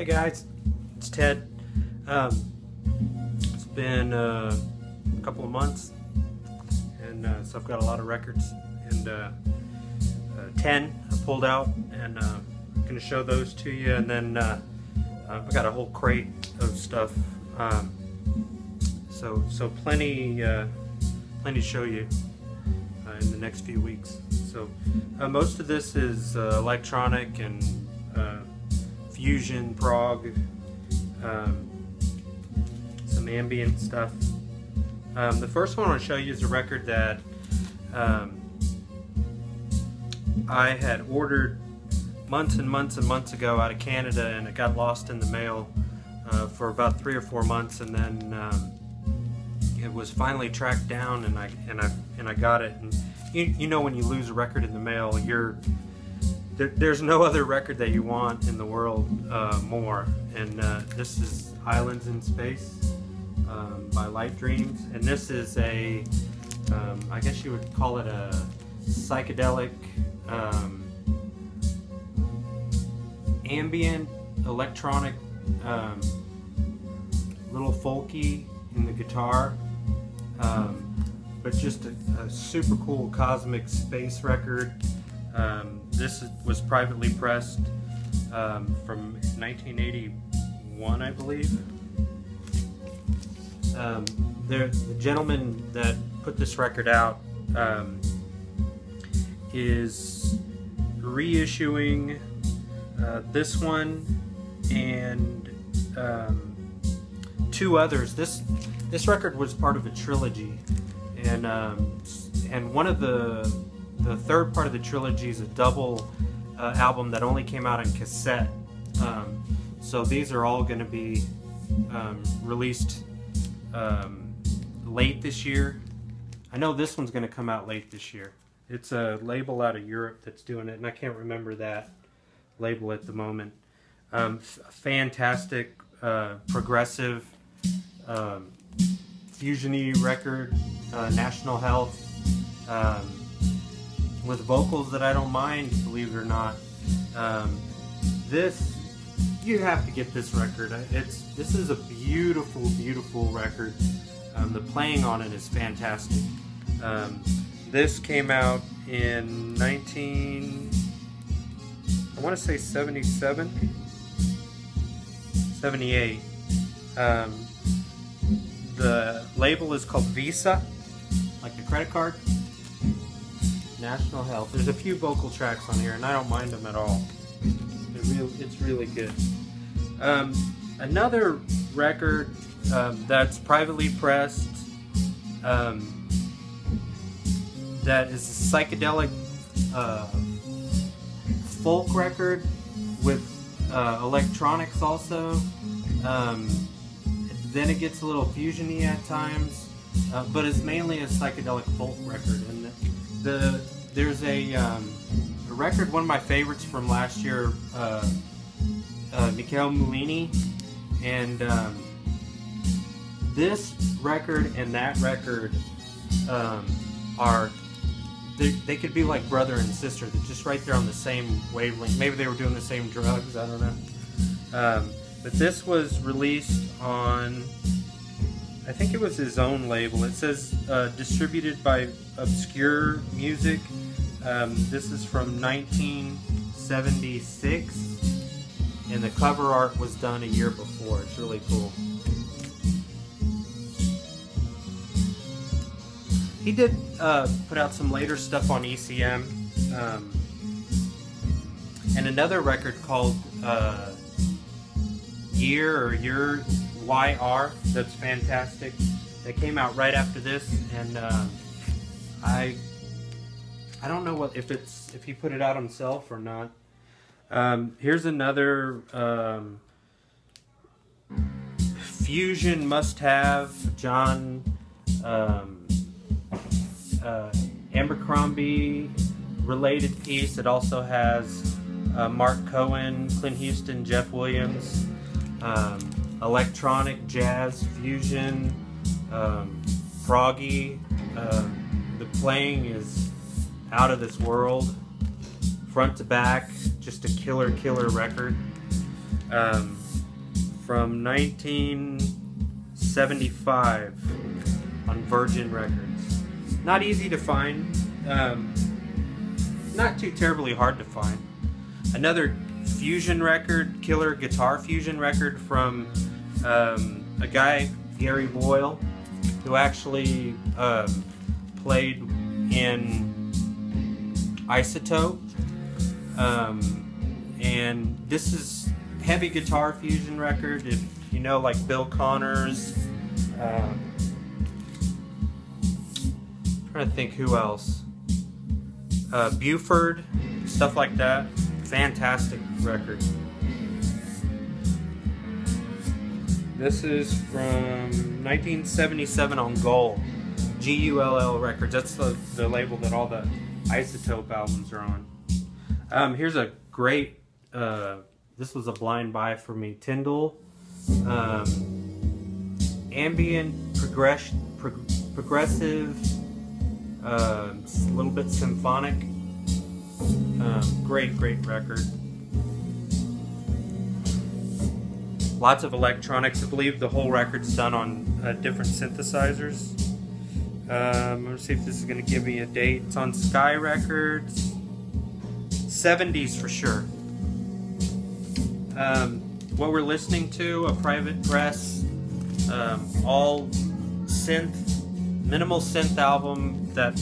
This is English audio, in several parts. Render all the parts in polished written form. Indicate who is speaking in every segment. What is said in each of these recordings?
Speaker 1: Hey guys, it's Ted. It's been a couple of months, and so I've got a lot of records, and 10 I pulled out, and I'm going to show those to you, and then I've got a whole crate of stuff, so plenty to show you in the next few weeks. So most of this is electronic and fusion, prog, some ambient stuff. The first one I want to show you is a record that I had ordered months and months and months ago out of Canada, and it got lost in the mail for about 3 or 4 months, and then it was finally tracked down, and I got it. And you know, when you lose a record in the mail, there's no other record that you want in the world more. And this is Islands in Space by Light Dreams, and this is a I guess you would call it a psychedelic ambient electronic, little folky in the guitar, but just a super cool cosmic space record. This was privately pressed from 1981, I believe. The gentleman that put this record out is reissuing this one and 2 others. This record was part of a trilogy, and one of the third part of the trilogy is a double album that only came out in cassette. So these are all going to be released late this year. I know this one's going to come out late this year. It's a label out of Europe that's doing it, and I can't remember that label at the moment. Fantastic, progressive, fusion-y record, National Health, with vocals that I don't mind, believe it or not. You have to get this record. This is a beautiful, beautiful record. The playing on it is fantastic. This came out in I want to say 77, 78. The label is called Visa, like the credit card. National Health. There's a few vocal tracks on here, and I don't mind them at all. It's really good. Another record that's privately pressed, that is a psychedelic folk record with electronics also. Then it gets a little fusion-y at times, but it's mainly a psychedelic folk record. And there's a record, one of my favorites from last year, Mikkel Malini, and this record and that record they could be like brother and sister. They're just right there on the same wavelength. Maybe they were doing the same drugs, I don't know. But this was released on, I think it was his own label. It says distributed by Obscure Music. This is from 1976, and the cover art was done a year before. It's really cool. He did put out some later stuff on ECM, and another record called Year YR, that's fantastic. That came out right after this, and I don't know if he put it out himself or not. Here's another fusion must-have, John Abercrombie related piece. It also has Mark Cohen, Clint Houston, Jeff Williams, electronic, jazz, fusion, proggy. The playing is out of this world, front to back, just a killer record. from 1975 on Virgin Records. Not easy to find, not too terribly hard to find. Another fusion record, killer guitar fusion record from a guy, Gary Boyle, who actually played in Isotope. And this is heavy guitar fusion record. If you know, like Bill Connors, trying to think who else, Buford, stuff like that. Fantastic record. This is from 1977 on Gull, Gull Records. That's the label that all the Isotope albums are on. Here's a great, this was a blind buy for me, Tyndall, ambient, progressive, a little bit symphonic, great record. Lots of electronics. I believe the whole record's done on different synthesizers. I'm going to see if this is going to give me a date. It's on Sky Records. 70s for sure. What we're listening to, a Private Press, all synth, minimal synth album that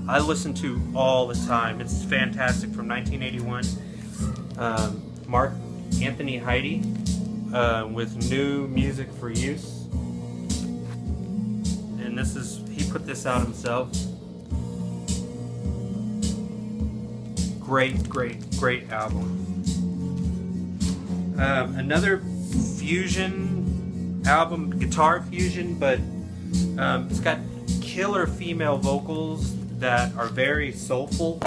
Speaker 1: I listen to all the time. It's fantastic, from 1981. Marc Anthony Heidi with New Music for Use. And this is, he put this out himself. Great album. Another fusion album, guitar fusion, but it's got killer female vocals that are very soulful.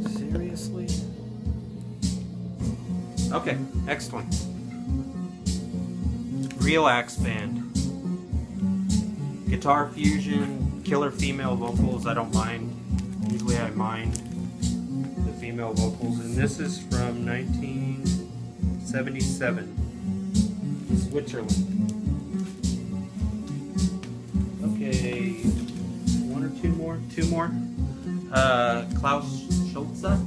Speaker 1: Seriously? Okay, next one. Relax Band. Guitar fusion, killer female vocals. I don't mind. Usually I mind the female vocals. And this is from 1977. Switzerland. Okay, one or two more? Two more. Klaus Schulze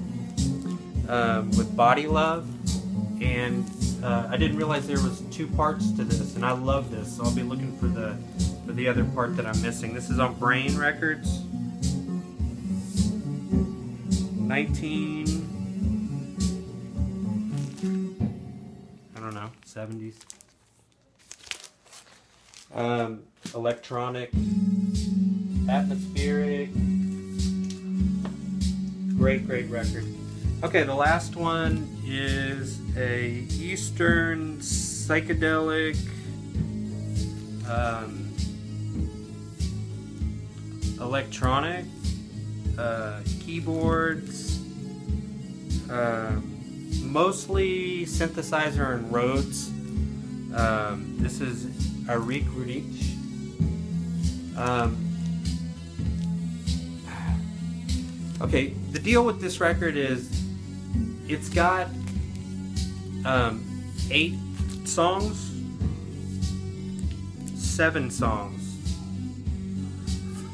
Speaker 1: with Body Love. And I didn't realize there was two parts to this, and I love this, so I'll be looking for the other part that I'm missing. This is on Brain Records. 70s. Electronic, atmospheric, great record. Okay, the last one is a Eastern psychedelic electronic keyboards, mostly synthesizer and Rhodes. This is Arik Rudich. Okay, the deal with this record is it's got 8 songs, 7 songs.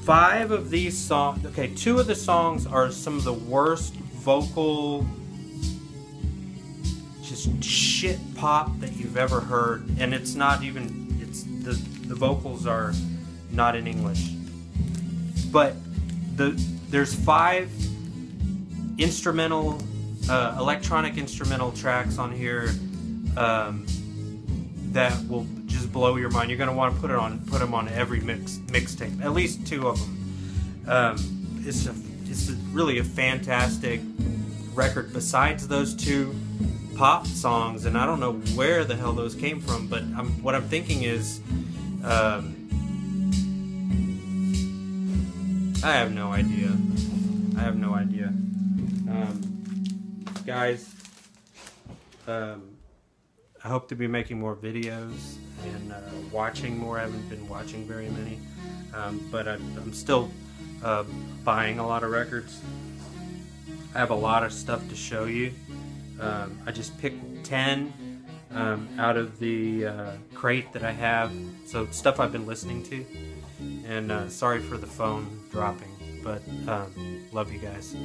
Speaker 1: 5 of these songs, okay, 2 of the songs are some of the worst vocal, just shit pop that you've ever heard, and it's not even, it's the vocals are not in English. But there's 5 instrumental, electronic instrumental tracks on here that will just blow your mind. You're gonna want to put them on every mixtape, at least 2 of them. It's really a fantastic record. Besides those 2 pop songs, and I don't know where the hell those came from, but what I'm thinking is, I have no idea. Guys, I hope to be making more videos and watching more. I haven't been watching very many, but I'm still buying a lot of records. I have a lot of stuff to show you. I just picked 10 out of the crate that I have, so stuff I've been listening to. And sorry for the phone dropping, but love you guys.